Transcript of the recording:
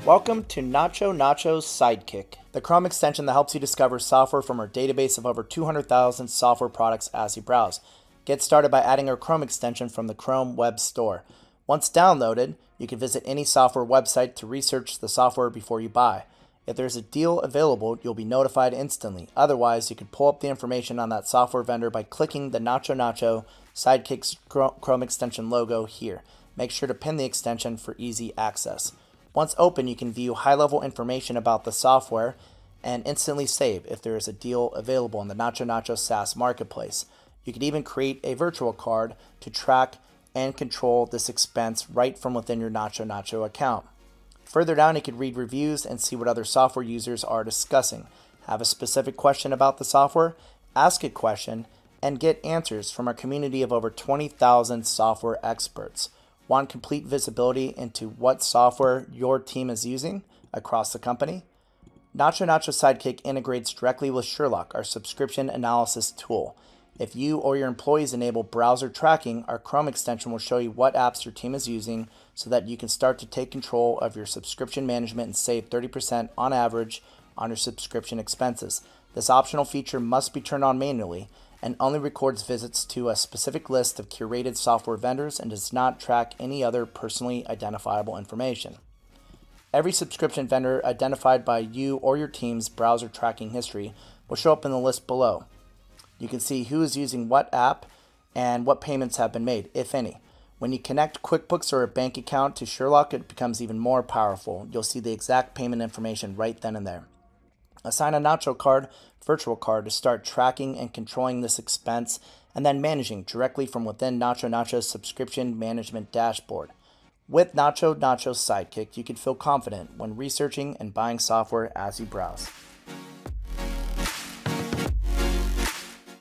Welcome to NachoNacho's Sidekick, the Chrome extension that helps you discover software from our database of over 200,000 software products as you browse. Get started by adding our Chrome extension from the Chrome Web Store. Once downloaded, you can visit any software website to research the software before you buy. If there's a deal available, you'll be notified instantly. Otherwise, you can pull up the information on that software vendor by clicking the NachoNacho Sidekick's Chrome extension logo here. Make sure to pin the extension for easy access. Once open, you can view high-level information about the software and instantly save if there is a deal available in the NachoNacho SaaS marketplace. You can even create a virtual card to track and control this expense right from within your NachoNacho account. Further down, you can read reviews and see what other software users are discussing. Have a specific question about the software? Ask a question and get answers from our community of over 20,000 software experts. Want complete visibility into what software your team is using across the company? NachoNacho Sidekick integrates directly with Sherlock, our subscription analysis tool. If you or your employees enable browser tracking, our Chrome extension will show you what apps your team is using so that you can start to take control of your subscription management and save 30% on average on your subscription expenses. This optional feature must be turned on manually and only records visits to a specific list of curated software vendors and does not track any other personally identifiable information. Every subscription vendor identified by you or your team's browser tracking history will show up in the list below. You can see who is using what app and what payments have been made, if any. When you connect QuickBooks or a bank account to Sherlock, it becomes even more powerful. You'll see the exact payment information right then and there. Assign a Nacho card, virtual card, to start tracking and controlling this expense and then managing directly from within NachoNacho's subscription management dashboard. With NachoNacho's Sidekick, you can feel confident when researching and buying software as you browse.